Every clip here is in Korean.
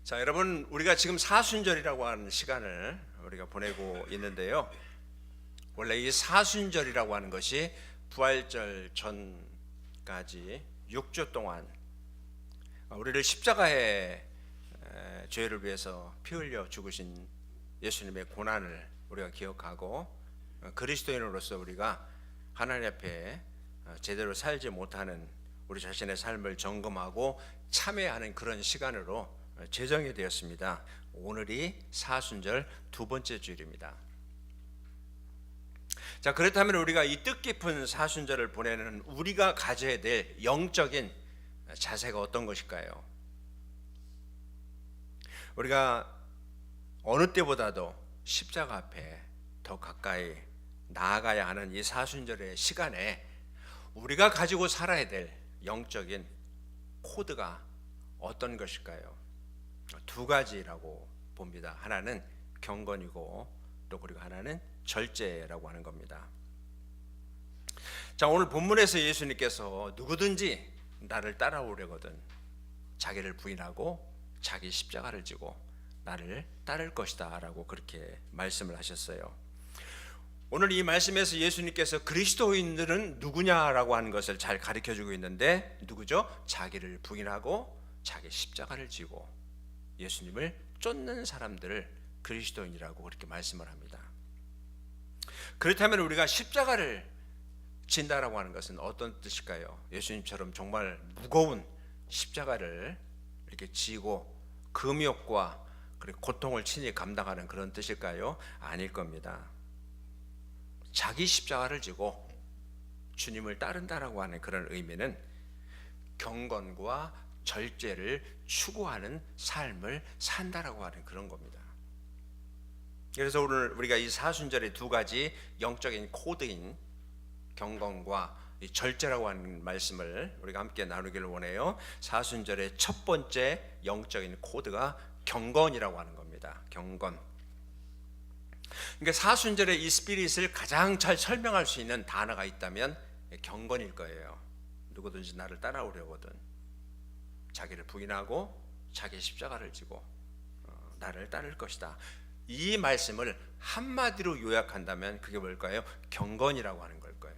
자, 여러분, 우리가 지금 사순절이라고 하는 시간을 우리가 보내고 있는데요. 원래 이 사순절이라고 하는 것이 부활절 전까지 6주 동안 우리를 십자가에 죄를 위해서 피 흘려 죽으신 예수님의 고난을 우리가 기억하고, 그리스도인으로서 우리가 하나님 앞에 제대로 살지 못하는 우리 자신의 삶을 점검하고 참회하는 그런 시간으로 제정이 되었습니다. 오늘이 사순절 두 번째 주일입니다. 자, 그렇다면 우리가 이 뜻깊은 사순절을 보내는 우리가 가져야 될 영적인 자세가 어떤 것일까요? 우리가 어느 때보다도 십자가 앞에 더 가까이 나아가야 하는 이 사순절의 시간에 우리가 가지고 살아야 될 영적인 코드가 어떤 것일까요? 두 가지라고 봅니다. 하나는 경건이고 또 그리고 하나는 절제라고 하는 겁니다. 자, 오늘 본문에서 예수님께서 누구든지 나를 따라오려거든 자기를 부인하고 자기 십자가를 지고 나를 따를 것이다 라고 그렇게 말씀을 하셨어요. 오늘 이 말씀에서 예수님께서 그리스도인들은 누구냐라고 하는 것을 잘 가르쳐주고 있는데, 누구죠? 자기를 부인하고 자기 십자가를 지고 예수님을 쫓는 사람들을 그리스도인이라고 그렇게 말씀을 합니다. 그렇다면 우리가 십자가를 진다라고 하는 것은 어떤 뜻일까요? 예수님처럼 정말 무거운 십자가를 이렇게 지고 금욕과 그리고 고통을 친히 감당하는 그런 뜻일까요? 아닐 겁니다. 자기 십자가를 지고 주님을 따른다라고 하는 그런 의미는 경건과 절제를 추구하는 삶을 산다라고 하는 그런 겁니다. 그래서 오늘 우리가 이 사순절의 두 가지 영적인 코드인 경건과 이 절제라고 하는 말씀을 우리가 함께 나누기를 원해요. 사순절의 첫 번째 영적인 코드가 경건이라고 하는 겁니다. 경건. 그러니까 사순절의 이 스피릿을 가장 잘 설명할 수 있는 단어가 있다면 경건일 거예요. 누구든지 나를 따라오려거든 자기를 부인하고 자기 십자가를 지고 나를 따를 것이다. 이 말씀을 한마디로 요약한다면 그게 뭘까요? 경건이라고 하는 걸 거예요.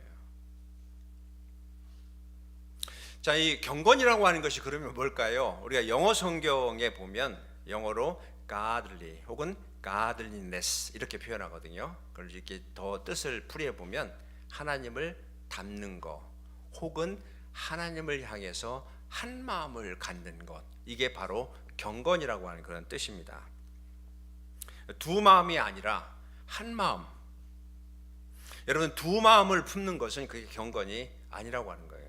자, 이 경건이라고 하는 것이 그러면 뭘까요? 우리가 영어 성경에 보면 영어로 godly 혹은 godliness 이렇게 표현하거든요. 그걸 이렇게 더 뜻을 풀이해 보면 하나님을 닮는 것 혹은 하나님을 향해서 한 마음을 갖는 것, 이게 바로 경건이라고 하는 그런 뜻입니다. 두 마음이 아니라 한 마음. 여러분, 두 마음을 품는 것은 그게 경건이 아니라고 하는 거예요.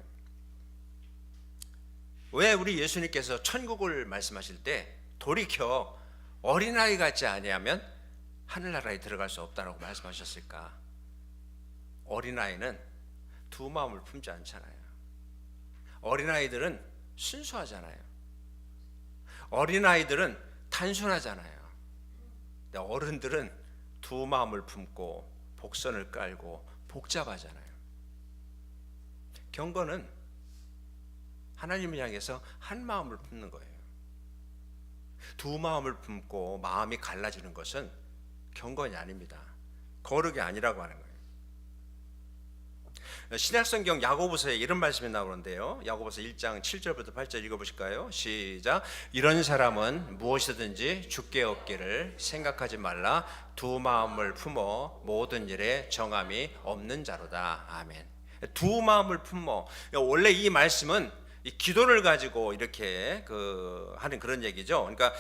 왜 우리 예수님께서 천국을 말씀하실 때 돌이켜 어린아이 같지 아니하면 하늘나라에 들어갈 수 없다라고 말씀하셨을까? 어린아이는 두 마음을 품지 않잖아요. 어린아이들은 순수하잖아요. 어린아이들은 단순하잖아요. 근데 어른들은 두 마음을 품고 복선을 깔고 복잡하잖아요. 경건은 하나님을 향해서 한 마음을 품는 거예요. 두 마음을 품고 마음이 갈라지는 것은 경건이 아닙니다. 거룩이 아니라고 하는 거예요. 신약성경 야고보서에 이런 말씀이 나오는데요. 야고보서 1장 7절부터 8절 읽어보실까요? 시작. 이런 사람은 무엇이든지 주께 얻기를 생각하지 말라. 두 마음을 품어 모든 일에 정함이 없는 자로다. 아멘. 두 마음을 품어. 원래 이 말씀은 이 기도를 가지고 이렇게 하는 그런 얘기죠. 그러니까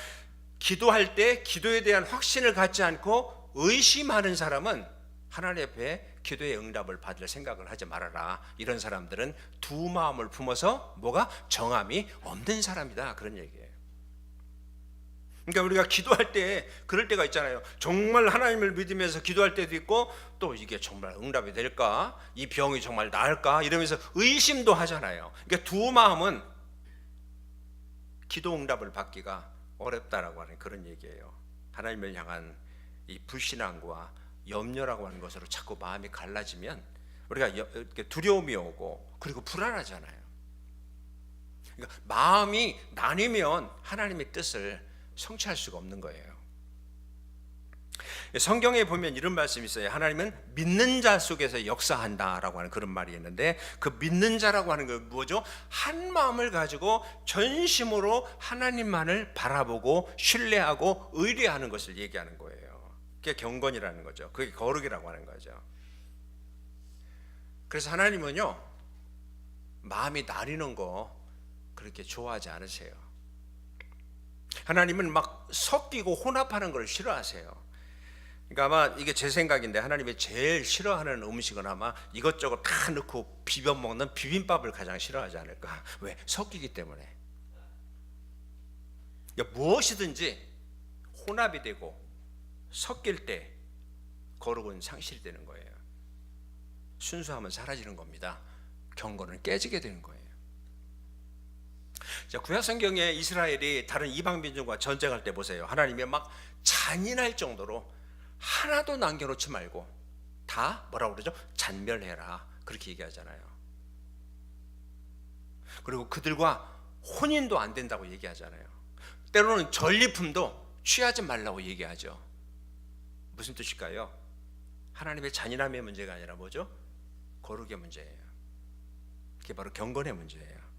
기도할 때 기도에 대한 확신을 갖지 않고 의심하는 사람은 하나님 앞에 기도의 응답을 받을 생각을 하지 말아라. 이런 사람들은 두 마음을 품어서 뭐가 정함이 없는 사람이다, 그런 얘기예요. 그러니까 우리가 기도할 때 그럴 때가 있잖아요. 정말 하나님을 믿으면서 기도할 때도 있고, 또 이게 정말 응답이 될까, 이 병이 정말 나을까 이러면서 의심도 하잖아요. 그러니까 두 마음은 기도 응답을 받기가 어렵다라고 하는 그런 얘기예요. 하나님을 향한 이 불신앙과 염려라고 하는 것으로 자꾸 마음이 갈라지면 우리가 두려움이 오고 그리고 불안하잖아요. 그러니까 마음이 나뉘면 하나님의 뜻을 성취할 수가 없는 거예요. 성경에 보면 이런 말씀이 있어요. 하나님은 믿는 자 속에서 역사한다라고 하는 그런 말이 있는데, 그 믿는 자라고 하는 건 뭐죠? 한 마음을 가지고 전심으로 하나님만을 바라보고 신뢰하고 의뢰하는 것을 얘기하는 거예요. 그게 경건이라는 거죠. 그게 거룩이라고 하는 거죠. 그래서 하나님은요, 마음이 나뉘는 거 그렇게 좋아하지 않으세요. 하나님은 막 섞이고 혼합하는 걸 싫어하세요. 그러니까 아마 이게 제 생각인데, 하나님이 제일 싫어하는 음식은 아마 이것저것 다 넣고 비벼 먹는 비빔밥을 가장 싫어하지 않을까. 왜? 섞이기 때문에. 그러니까 무엇이든지 혼합이 되고 섞일 때 거룩은 상실이 되는 거예요. 순수함은 사라지는 겁니다. 경건은 깨지게 되는 거예요. 자, 구약 성경에 이스라엘이 다른 이방 민족과 전쟁할 때 보세요. 하나님이 막 잔인할 정도로 하나도 남겨놓지 말고 다 뭐라고 그러죠? 잔멸해라, 그렇게 얘기하잖아요. 그리고 그들과 혼인도 안 된다고 얘기하잖아요. 때로는 전리품도 취하지 말라고 얘기하죠. 무슨 뜻일까요? 하나님의 잔인함의 문제가 아니라 뭐죠? 거룩의 문제예요. 그게 바로 경건의 문제예요.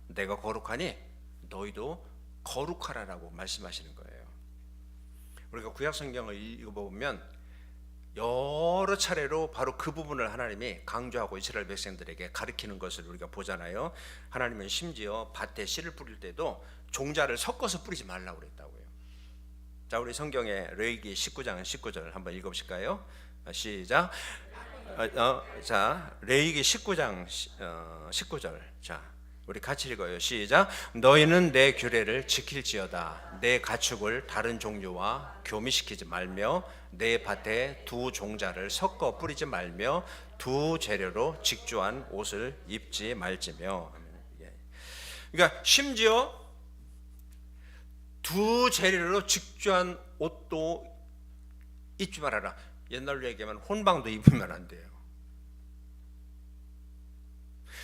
내가 거룩하니 너희도 거룩하라라고 말씀하시는 거예요. 우리가 구약 성경을 읽어보면 여러 차례로 바로 그 부분을 하나님이 강조하고 이스라엘 백성들에게 가르치는 것을 우리가 보잖아요. 하나님은 심지어 밭에 씨를 뿌릴 때도 종자를 섞어서 뿌리지 말라고 그랬다고요. 자, 우리 성경에 레위기 19장 19절 한번 읽어보실까요? 시작. 자, 레위기 19장 19절. 자, 우리 같이 읽어요. 시작. 너희는 내 규례를 지킬지어다. 내 가축을 다른 종류와 교미시키지 말며 내 밭에 두 종자를 섞어 뿌리지 말며 두 재료로 직주한 옷을 입지 말지며. 그러니까 심지어 두 재료로 직주한 옷도 입지 말아라. 옛날로 얘기하면 혼방도 입으면 안 돼요.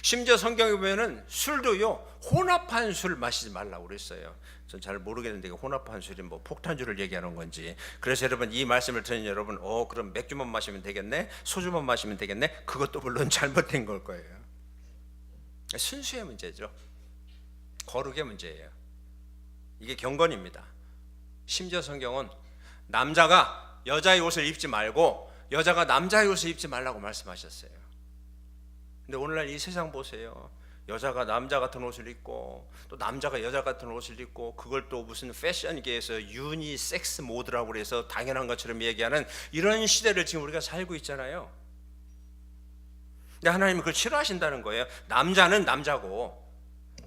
심지어 성경에 보면은 술도요, 혼합한 술 마시지 말라고 그랬어요. 전 잘 모르겠는데 혼합한 술이 뭐 폭탄주를 얘기하는 건지. 그래서 여러분, 이 말씀을 듣는 여러분, 그럼 맥주만 마시면 되겠네, 소주만 마시면 되겠네. 그것도 물론 잘못된 걸 거예요. 순수의 문제죠. 거룩의 문제예요. 이게 경건입니다. 심지어 성경은 남자가 여자의 옷을 입지 말고 여자가 남자의 옷을 입지 말라고 말씀하셨어요. 근데 오늘날 이 세상 보세요. 여자가 남자 같은 옷을 입고 또 남자가 여자 같은 옷을 입고, 그걸 또 무슨 패션계에서 유니섹스 모드라고 그래서 당연한 것처럼 얘기하는 이런 시대를 지금 우리가 살고 있잖아요. 근데 하나님은 그걸 싫어하신다는 거예요. 남자는 남자고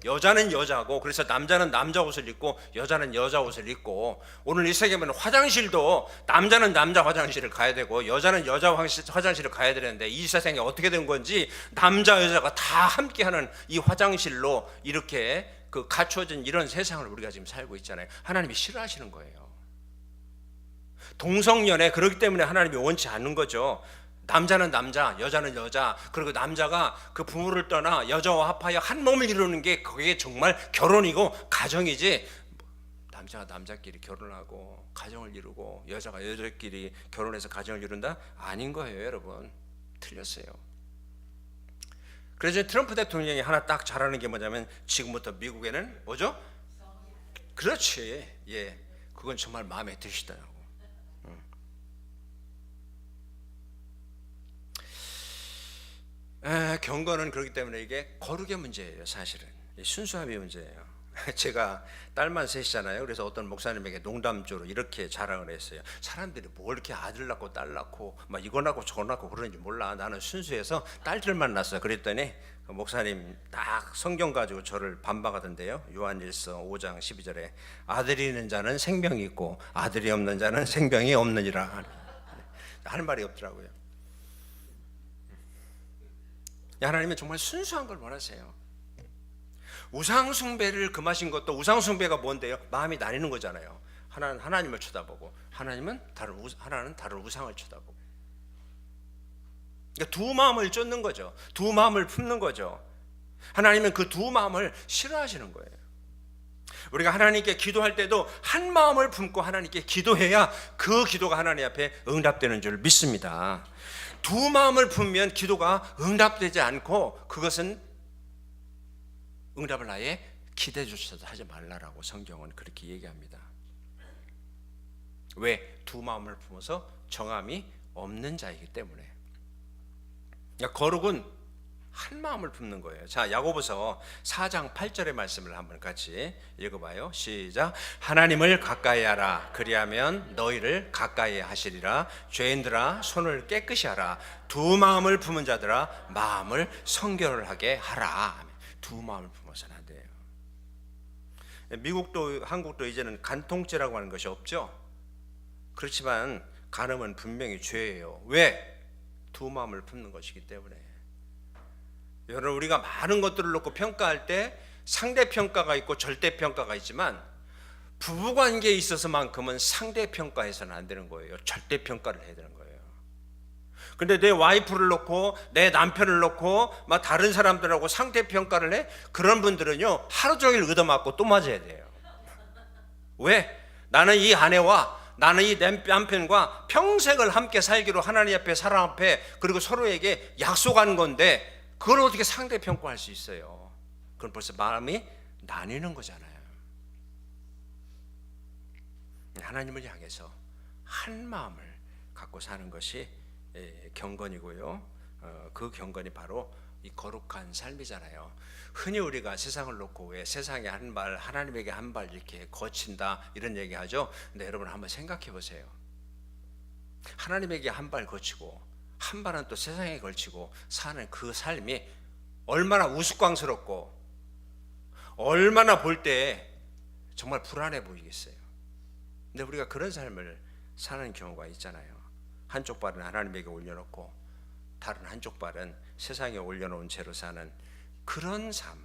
여자는 여자고, 그래서 남자는 남자 옷을 입고 여자는 여자 옷을 입고, 오늘 이 세계면 화장실도 남자는 남자 화장실을 가야 되고 여자는 여자 화장실을 가야 되는데, 이 세상에 어떻게 된 건지 남자 여자가 다 함께하는 이 화장실로 이렇게 그 갖춰진 이런 세상을 우리가 지금 살고 있잖아요. 하나님이 싫어하시는 거예요. 동성연애, 그렇기 때문에 하나님이 원치 않는 거죠. 남자는 남자, 여자는 여자, 그리고 남자가 그 부모를 떠나 여자와 합하여 한 몸을 이루는 게 그게 정말 결혼이고 가정이지, 남자가 남자끼리 결혼하고 가정을 이루고 여자가 여자끼리 결혼해서 가정을 이룬다? 아닌 거예요, 여러분. 틀렸어요. 그래서 트럼프 대통령이 하나 딱 잘하는 게 뭐냐면, 지금부터 미국에는 뭐죠? 그렇지, 예, 그건 정말 마음에 드시더라고. 경건은 그렇기 때문에 이게 거룩의 문제예요. 사실은 순수함의 문제예요. 제가 딸만 셋이잖아요. 그래서 어떤 목사님에게 농담조로 이렇게 자랑을 했어요. 사람들이 뭐 이렇게 아들 낳고 딸 낳고 막 이거 낳고 저거 낳고 그러는지 몰라. 나는 순수해서 딸들만 낳았어요. 그랬더니 그 목사님 딱 성경 가지고 저를 반박하던데요. 요한일서 5장 12절에 아들이 있는 자는 생명이 있고 아들이 없는 자는 생명이 없느니라 하는 말이 없더라고요. 하나님은 정말 순수한 걸 원하세요. 우상숭배를 금하신 것도, 우상숭배가 뭔데요? 마음이 나뉘는 거잖아요. 하나는 하나님을 쳐다보고 하나는 다른 우상을 쳐다보고. 그러니까 두 마음을 쫓는 거죠. 두 마음을 품는 거죠. 하나님은 그 두 마음을 싫어하시는 거예요. 우리가 하나님께 기도할 때도 한 마음을 품고 하나님께 기도해야 그 기도가 하나님 앞에 응답되는 줄 믿습니다. 두 마음을 품으면 기도가 응답되지 않고 그것은 응답을 아예 기대조차도 하지 말라라고 성경은 그렇게 얘기합니다. 왜? 두 마음을 품어서 정함이 없는 자이기 때문에. 거룩은 한 마음을 품는 거예요. 자, 야고보서 4장 8절의 말씀을 한번 같이 읽어봐요. 시작. 하나님을 가까이 하라. 그리하면 너희를 가까이 하시리라. 죄인들아 손을 깨끗이 하라. 두 마음을 품은 자들아 마음을 성결하게 하라. 두 마음을 품어서는 안 돼요. 미국도 한국도 이제는 간통죄라고 하는 것이 없죠. 그렇지만 간음은 분명히 죄예요. 왜? 두 마음을 품는 것이기 때문에. 여러분, 우리가 많은 것들을 놓고 평가할 때 상대평가가 있고 절대평가가 있지만 부부관계에 있어서만큼은 상대평가해서는 안 되는 거예요. 절대평가를 해야 되는 거예요. 근데 내 와이프를 놓고 내 남편을 놓고 막 다른 사람들하고 상대평가를 해? 그런 분들은요 하루 종일 얻어맞고 또 맞아야 돼요. 왜? 나는 이 아내와 나는 이 남편과 평생을 함께 살기로 하나님 앞에 사람 앞에 그리고 서로에게 약속한 건데 그걸 어떻게 상대평가할 수 있어요? 그건 벌써 마음이 나뉘는 거잖아요. 하나님을 향해서 한 마음을 갖고 사는 것이 경건이고요. 그 경건이 바로 이 거룩한 삶이잖아요. 흔히 우리가 세상을 놓고 왜 세상에 한 발 하나님에게 한 발 이렇게 거친다 이런 얘기하죠. 근데 여러분 한번 생각해 보세요. 하나님에게 한 발 거치고 한 발은 또 세상에 걸치고 사는 그 삶이 얼마나 우스꽝스럽고 얼마나 볼 때 정말 불안해 보이겠어요. 근데 우리가 그런 삶을 사는 경우가 있잖아요. 한쪽 발은 하나님에게 올려놓고 다른 한쪽 발은 세상에 올려놓은 채로 사는 그런 삶,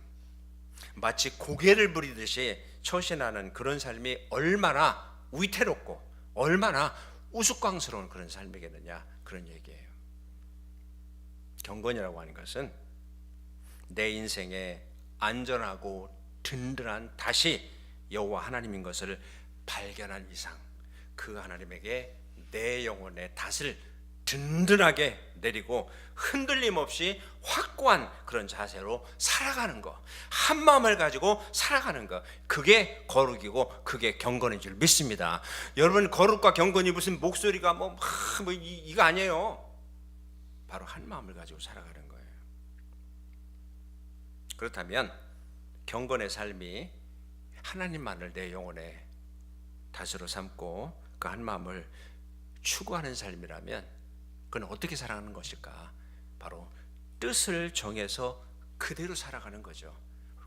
마치 고개를 부리듯이 처신하는 그런 삶이 얼마나 위태롭고 얼마나 우스꽝스러운 그런 삶이겠느냐, 그런 얘기예요. 경건이라고 하는 것은 내 인생에 안전하고 든든한 다시 여호와 하나님인 것을 발견한 이상 그 하나님에게 내 영혼의 닷을 든든하게 내리고 흔들림 없이 확고한 그런 자세로 살아가는 것, 한 마음을 가지고 살아가는 것, 그게 거룩이고 그게 경건인 줄 믿습니다. 여러분, 거룩과 경건이 무슨 목소리가 이거 아니에요. 바로 한 마음을 가지고 살아가는 거예요. 그렇다면 경건의 삶이 하나님만을 내 영혼의 닷으로 삼고 그 한 마음을 추구하는 삶이라면 그건 어떻게 살아가는 것일까? 바로 뜻을 정해서 그대로 살아가는 거죠.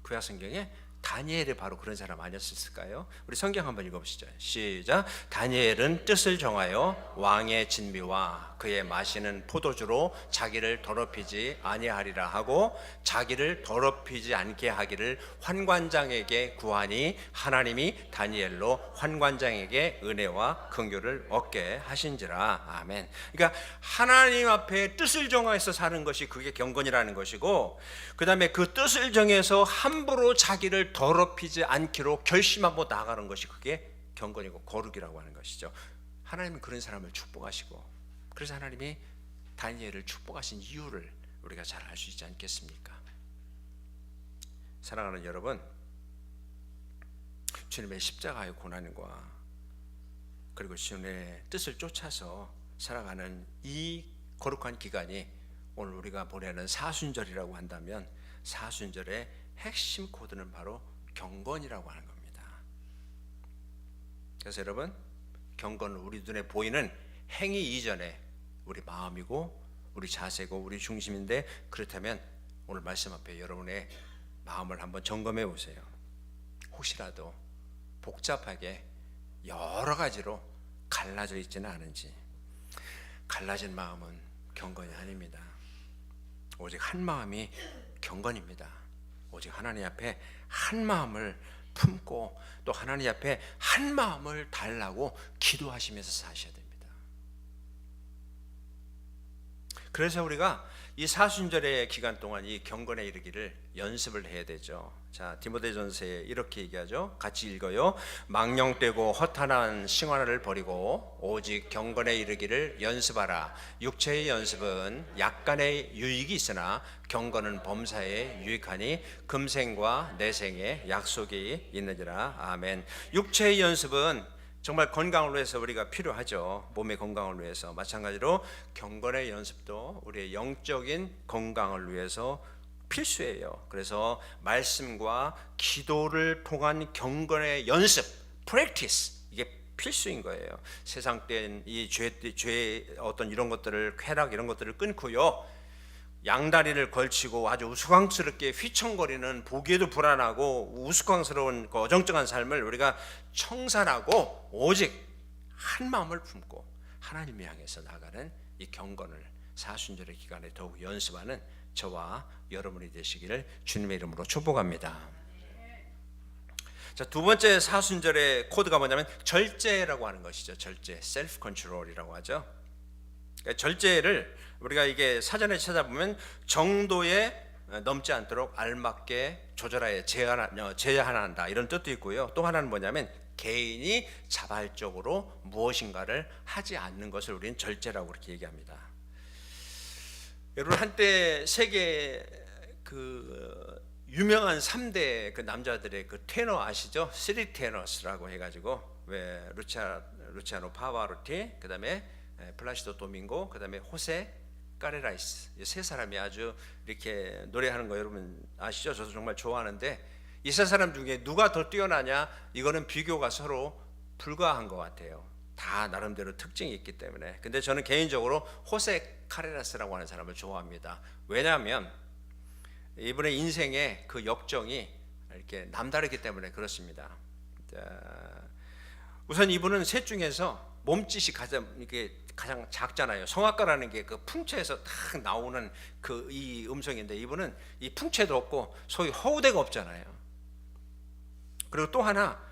구약 성경에 다니엘이 바로 그런 사람 아니었을까요? 우리 성경 한번 읽어보시죠. 시작. 다니엘은 뜻을 정하여 왕의 진미와 그의 마시는 포도주로 자기를 더럽히지 아니하리라 하고 자기를 더럽히지 않게 하기를 환관장에게 구하니 하나님이 다니엘로 환관장에게 은혜와 긍휼을 얻게 하신지라. 아멘. 그러니까 하나님 앞에 뜻을 정해서 사는 것이 그게 경건이라는 것이고, 그 다음에 그 뜻을 정해서 함부로 자기를 더럽히지 않기로 결심하고 나가는 것이 그게 경건이고 거룩이라고 하는 것이죠. 하나님은 그런 사람을 축복하시고, 그래서 하나님이 다니엘을 축복하신 이유를 우리가 잘 알 수 있지 않겠습니까? 사랑하는 여러분, 주님의 십자가의 고난과 그리고 주님의 뜻을 쫓아서 살아가는 이 거룩한 기간이 오늘 우리가 보내는 사순절이라고 한다면 사순절의 핵심 코드는 바로 경건이라고 하는 겁니다. 그래서 여러분, 경건은 우리 눈에 보이는 행위 이전에 우리 마음이고 우리 자세고 우리 중심인데, 그렇다면 오늘 말씀 앞에 여러분의 마음을 한번 점검해 보세요. 혹시라도 복잡하게 여러 가지로 갈라져 있지는 않은지. 갈라진 마음은 경건이 아닙니다. 오직 한 마음이 경건입니다. 오직 하나님 앞에 한 마음을 품고 또 하나님 앞에 한 마음을 달라고 기도하시면서 사셔야 됩니다. 그래서 우리가 이 사순절의 기간 동안 이 경건에 이르기를 연습을 해야 되죠. 자, 디모데전서에 이렇게 얘기하죠. 같이 읽어요. 망령되고 허탄한 싱환을 버리고 오직 경건에 이르기를 연습하라. 육체의 연습은 약간의 유익이 있으나 경건은 범사에 유익하니 금생과 내생에 약속이 있느니라. 아멘. 육체의 연습은 정말 건강을 위해서 우리가 필요하죠. 몸의 건강을 위해서. 마찬가지로 경건의 연습도 우리의 영적인 건강을 위해서 필수예요. 그래서 말씀과 기도를 통한 경건의 연습, practice, 이게 필수인 거예요. 세상 땐 이 죄 어떤 이런 것들을, 쾌락 이런 것들을 끊고요, 양다리를 걸치고 아주 우스꽝스럽게 휘청거리는, 보기에도 불안하고 우스꽝스러운 그 어정쩡한 삶을 우리가 청산하고 오직 한 마음을 품고 하나님을 향해서 나가는 이 경건을 사순절의 기간에 더욱 연습하는 저와 여러분이 되시기를 주님의 이름으로 축복합니다. 자, 두 번째 사순절의 코드가 뭐냐면 절제라고 하는 것이죠. 절제, 셀프 컨트롤이라고 하죠. 그러니까 절제를 우리가 이게 사전에 찾아보면 정도에 넘지 않도록 알맞게 조절하여 제한한다, 이런 뜻도 있고요. 또 하나는 뭐냐면 개인이 자발적으로 무엇인가를 하지 않는 것을 우리는 절제라고 그렇게 얘기합니다. 여러분, 한때 세계 그 유명한 3대 그 남자들의 그 테너 아시죠? 3 테너스라고 해가지고, 왜 루치아노 파바로티, 그 다음에 플라시도 도밍고, 그 다음에 호세 까레라이스, 이 세 사람이 아주 이렇게 노래하는 거 여러분 아시죠? 저도 정말 좋아하는데, 이 세 사람 중에 누가 더 뛰어나냐, 이거는 비교가 서로 불가한 것 같아요. 다 나름대로 특징이 있기 때문에. 근데 저는 개인적으로 호세 카레라스라고 하는 사람을 좋아합니다. 왜냐하면 이분의 인생의 그 역정이 이렇게 남다르기 때문에 그렇습니다. 우선 이분은 셋 중에서 몸짓이 가장 작잖아요. 성악가라는 게 그 풍채에서 딱 나오는 그 이 음성인데, 이분은 이 풍채도 없고 소위 허우대가 없잖아요. 그리고 또 하나,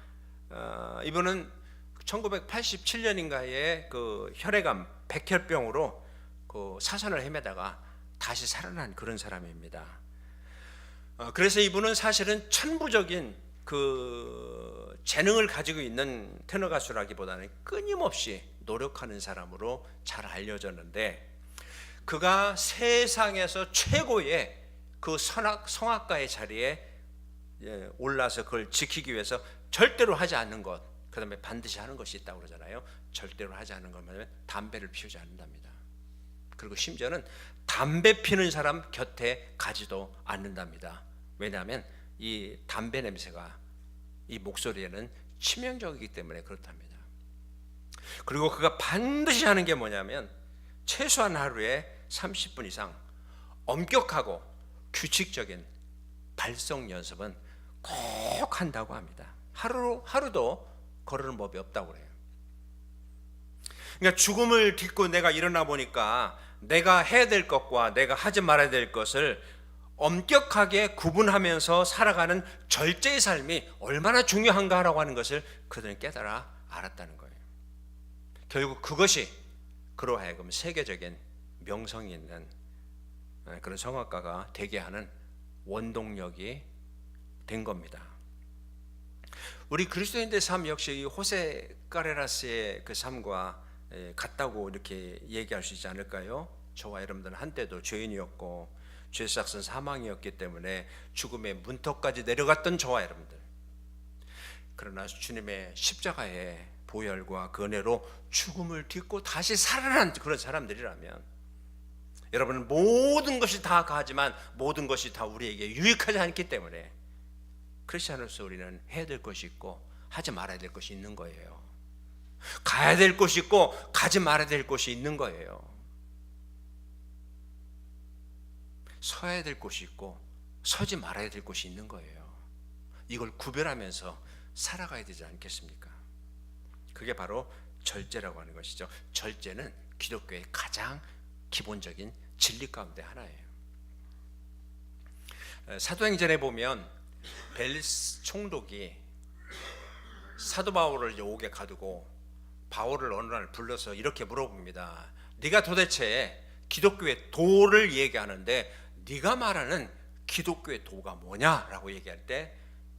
이분은 1987년인가에 그 혈액암, 백혈병으로 그 사선을 헤매다가 다시 살아난 그런 사람입니다. 그래서 이분은 사실은 천부적인 그 재능을 가지고 있는 테너 가수라기보다는 끊임없이 노력하는 사람으로 잘 알려졌는데, 그가 세상에서 최고의 그 성악가의 자리에 올라서 그걸 지키기 위해서 절대로 하지 않는 것, 그 다음에 반드시 하는 것이 있다고 그러잖아요. 절대로 하지 않는 것 말하면 담배를 피우지 않는답니다. 그리고 심지어는 담배 피는 사람 곁에 가지도 않는답니다. 왜냐하면 이 담배 냄새가 이 목소리에는 치명적이기 때문에 그렇답니다. 그리고 그가 반드시 하는 게 뭐냐면 최소한 하루에 30분 이상 엄격하고 규칙적인 발성 연습은 꼭 한다고 합니다. 하루도 거르는 법이 없다고 그래요. 그러니까 죽음을 딛고 내가 일어나 보니까 내가 해야 될 것과 내가 하지 말아야 될 것을 엄격하게 구분하면서 살아가는 절제의 삶이 얼마나 중요한가라고 하는 것을 그들은 깨달아 알았다는 거예요. 결국 그것이 그로 하여금 세계적인 명성이 있는 그런 성악가가 되게 하는 원동력이 된 겁니다. 우리 그리스도인들의 삶 역시 이 호세 까레라스의 그 삶과 같다고 이렇게 얘기할 수 있지 않을까요? 저와 여러분들은 한때도 죄인이었고 죄 삭은 사망이었기 때문에 죽음의 문턱까지 내려갔던 저와 여러분들, 그러나 주님의 십자가의 보혈과 그 은혜로 죽음을 딛고 다시 살아난 그런 사람들이라면, 여러분은 모든 것이 다 가지만 모든 것이 다 우리에게 유익하지 않기 때문에 크리스찬으로서 우리는 해야 될 것이 있고 하지 말아야 될 것이 있는 거예요. 가야 될 곳이 있고 가지 말아야 될 곳이 있는 거예요. 서야 될 곳이 있고 서지 말아야 될 곳이 있는 거예요. 이걸 구별하면서 살아가야 되지 않겠습니까? 그게 바로 절제라고 하는 것이죠. 절제는 기독교의 가장 기본적인 진리 가운데 하나예요. 사도행전에 보면 벨리스 총독이 사도 바울을 옥에 가두고 바울을 어느 날 불러서 이렇게 물어봅니다. 네가 도대체 기독교의 도를 얘기하는데 네가 말하는 기독교의 도가 뭐냐라고 얘기할 때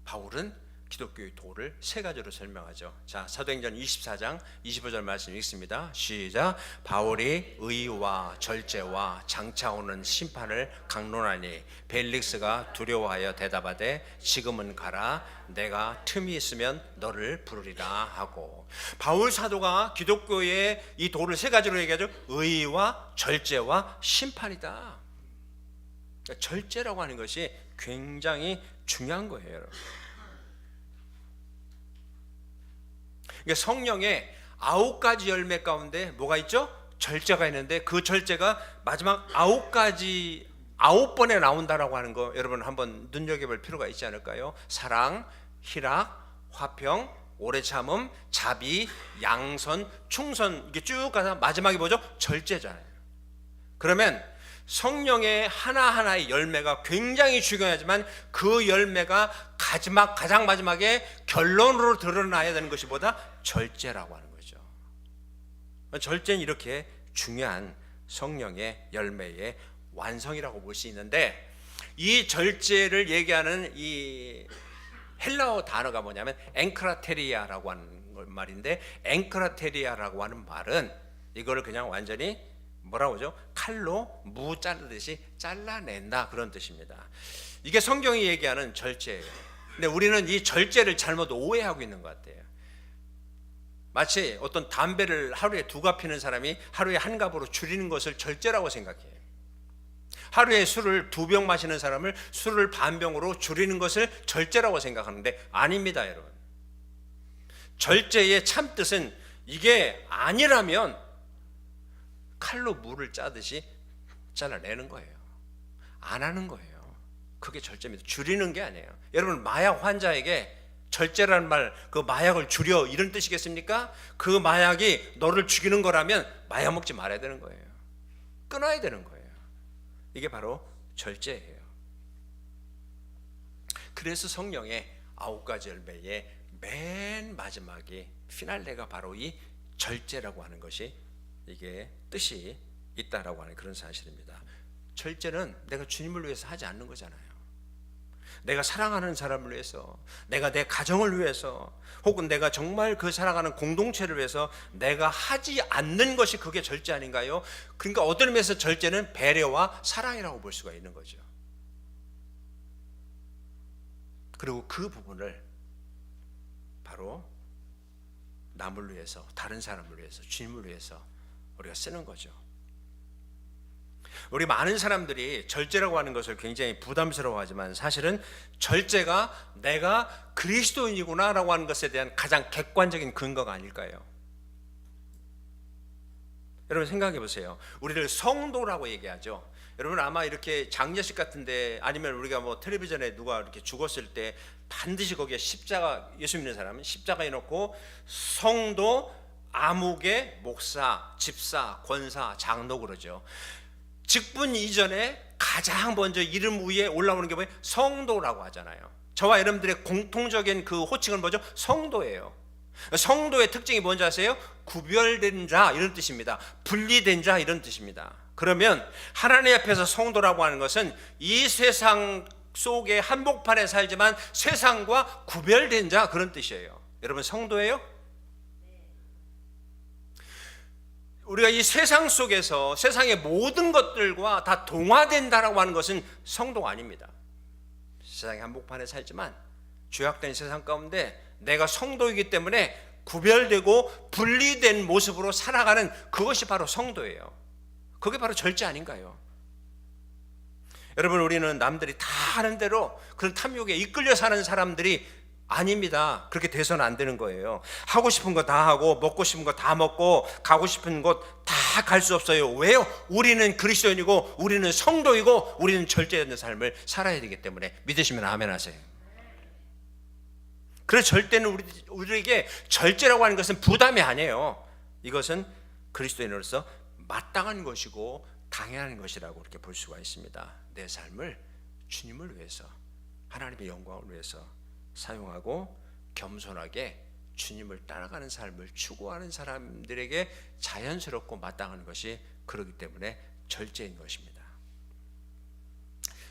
바울은 기독교의 도를 세 가지로 설명하죠. 자, 사도행전 24장 25절 말씀 읽습니다. 시작. 바울이 의와 절제와 장차 오는 심판을 강론하니 벨릭스가 두려워하여 대답하되 지금은 가라. 내가 틈이 있으면 너를 부르리라 하고, 바울 사도가 기독교의 이 도를 세 가지로 얘기하죠. 의와 절제와 심판이다. 그러니까 절제라고 하는 것이 굉장히 중요한 거예요, 여러분. 그러니까 성령의 9가지 열매 가운데 뭐가 있죠? 절제가 있는데 그 절제가 마지막 9번에 나온다라고 하는 거 여러분 한번 눈여겨볼 필요가 있지 않을까요? 사랑, 희락, 화평, 오래 참음, 자비, 양선, 충선, 이게 쭉 가서 마지막에 뭐죠? 절제잖아요. 그러면 성령의 하나하나의 열매가 굉장히 중요하지만 그 열매가 가장 마지막에 결론으로 드러나야 되는 것이 뭐다? 절제라고 하는 거죠. 절제는 이렇게 중요한 성령의 열매의 완성이라고 볼 수 있는데, 이 절제를 얘기하는 이 헬라어 단어가 뭐냐면 앵크라테리아라고 하는 말인데, 앵크라테리아라고 하는 말은 이거를 그냥 완전히 뭐라고 하죠? 칼로 무 자르듯이 잘라낸다, 그런 뜻입니다. 이게 성경이 얘기하는 절제예요. 근데 우리는 이 절제를 잘못 오해하고 있는 것 같아요. 마치 어떤 담배를 하루에 2갑 피는 사람이 하루에 1갑으로 줄이는 것을 절제라고 생각해요. 하루에 술을 2병 마시는 사람을 술을 반병으로 줄이는 것을 절제라고 생각하는데 아닙니다, 여러분. 절제의 참뜻은 이게 아니라면 칼로 무를 짜듯이 잘라내는 거예요. 안 하는 거예요. 그게 절제입니다. 줄이는 게 아니에요. 여러분, 마약 환자에게 절제라는 말, 그 마약을 줄여, 이런 뜻이겠습니까? 그 마약이 너를 죽이는 거라면 마약 먹지 말아야 되는 거예요. 끊어야 되는 거예요. 이게 바로 절제예요. 그래서 성령의 9가지 열매의 맨 마지막이 피날레가 바로 이 절제라고 하는 것이, 이게 뜻이 있다라고 하는 그런 사실입니다. 절제는 내가 주님을 위해서 하지 않는 거잖아요. 내가 사랑하는 사람을 위해서, 내가 내 가정을 위해서, 혹은 내가 정말 그 사랑하는 공동체를 위해서 내가 하지 않는 것이 그게 절제 아닌가요? 그러니까 어떤 의미에서 절제는 배려와 사랑이라고 볼 수가 있는 거죠. 그리고 그 부분을 바로 남을 위해서, 다른 사람을 위해서, 주님을 위해서 우리가 쓰는 거죠. 우리 많은 사람들이 절제라고 하는 것을 굉장히 부담스러워하지만 사실은 절제가 내가 그리스도인이구나 라고 하는 것에 대한 가장 객관적인 근거가 아닐까요? 여러분 생각해 보세요. 우리를 성도라고 얘기하죠. 여러분 아마 이렇게 장례식 같은데, 아니면 우리가 뭐 텔레비전에 누가 이렇게 죽었을 때 반드시 거기에 십자가, 예수 믿는 사람은 십자가 해놓고 성도, 아무개, 목사, 집사, 권사, 장로 그러죠. 직분 이전에 가장 먼저 이름 위에 올라오는 게 뭐예요? 성도라고 하잖아요. 저와 여러분들의 공통적인 그 호칭은 뭐죠? 성도예요. 성도의 특징이 뭔지 아세요? 구별된 자, 이런 뜻입니다. 분리된 자, 이런 뜻입니다. 그러면 하나님 앞에서 성도라고 하는 것은 이 세상 속에 한복판에 살지만 세상과 구별된 자, 그런 뜻이에요. 여러분 성도예요? 우리가 이 세상 속에서 세상의 모든 것들과 다 동화된다라고 하는 것은 성도가 아닙니다. 세상의 한복판에 살지만 죄악된 세상 가운데 내가 성도이기 때문에 구별되고 분리된 모습으로 살아가는 그것이 바로 성도예요. 그게 바로 절제 아닌가요? 여러분, 우리는 남들이 다 하는 대로 그런 탐욕에 이끌려 사는 사람들이 아닙니다. 그렇게 돼서는 안 되는 거예요. 하고 싶은 거 다 하고, 먹고 싶은 거 다 먹고, 가고 싶은 곳 다 갈 수 없어요. 왜요? 우리는 그리스도인이고, 우리는 성도이고, 우리는 절제된 삶을 살아야 되기 때문에. 믿으시면 아멘 하세요. 그래서 절대는 우리에게 절제라고 하는 것은 부담이 아니에요. 이것은 그리스도인으로서 마땅한 것이고 당연한 것이라고 이렇게 볼 수가 있습니다. 내 삶을 주님을 위해서, 하나님의 영광을 위해서 사용하고 겸손하게 주님을 따라가는 삶을 추구하는 사람들에게 자연스럽고 마땅한 것이, 그렇기 때문에 절제인 것입니다.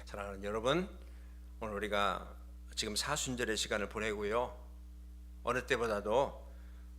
사랑하는 여러분, 오늘 우리가 지금 사순절의 시간을 보내고요, 어느 때보다도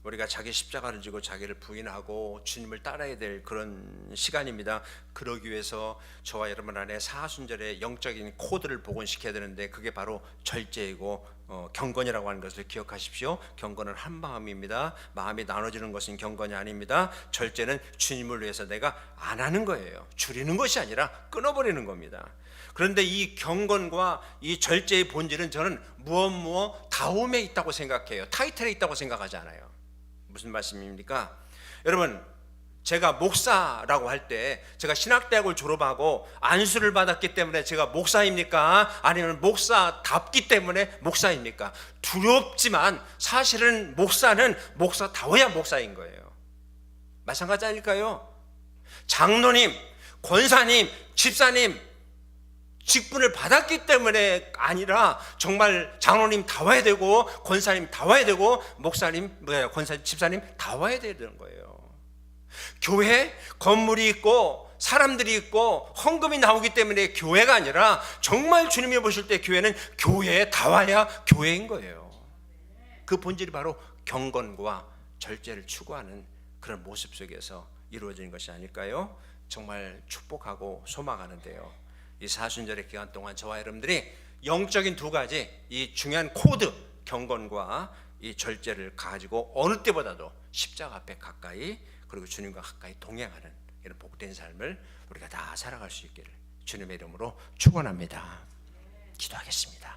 우리가 자기 십자가를 지고 자기를 부인하고 주님을 따라야 될 그런 시간입니다. 그러기 위해서 저와 여러분 안에 사순절의 영적인 코드를 복원시켜야 되는데, 그게 바로 절제이고 경건이라고 하는 것을 기억하십시오. 경건은 한 마음입니다. 마음이 나눠지는 것은 경건이 아닙니다. 절제는 주님을 위해서 내가 안 하는 거예요. 줄이는 것이 아니라 끊어버리는 겁니다. 그런데 이 경건과 이 절제의 본질은 저는 무엇 다움에 있다고 생각해요. 타이틀에 있다고 생각하지 않아요. 무슨 말씀입니까? 여러분, 제가 목사라고 할 때 제가 신학대학을 졸업하고 안수를 받았기 때문에 제가 목사입니까? 아니면 목사답기 때문에 목사입니까? 두렵지만 사실은 목사는 목사다워야 목사인 거예요. 마찬가지 아닐까요? 장로님, 권사님, 집사님 직분을 받았기 때문에 아니라 정말 장로님 다 와야 되고 권사님 다 와야 되고 목사님, 권사님, 집사님 다 와야 되는 거예요. 교회 건물이 있고 사람들이 있고 헌금이 나오기 때문에 교회가 아니라 정말 주님이 보실 때 교회는 교회에 다 와야 교회인 거예요. 그 본질이 바로 경건과 절제를 추구하는 그런 모습 속에서 이루어지는 것이 아닐까요? 정말 축복하고 소망하는데요, 이 사순절의 기간 동안 저와 여러분들이 영적인 두 가지 이 중요한 코드, 경건과 이 절제를 가지고 어느 때보다도 십자가 앞에 가까이, 그리고 주님과 가까이 동행하는 이런 복된 삶을 우리가 다 살아갈 수 있기를 주님의 이름으로 축원합니다. 기도하겠습니다.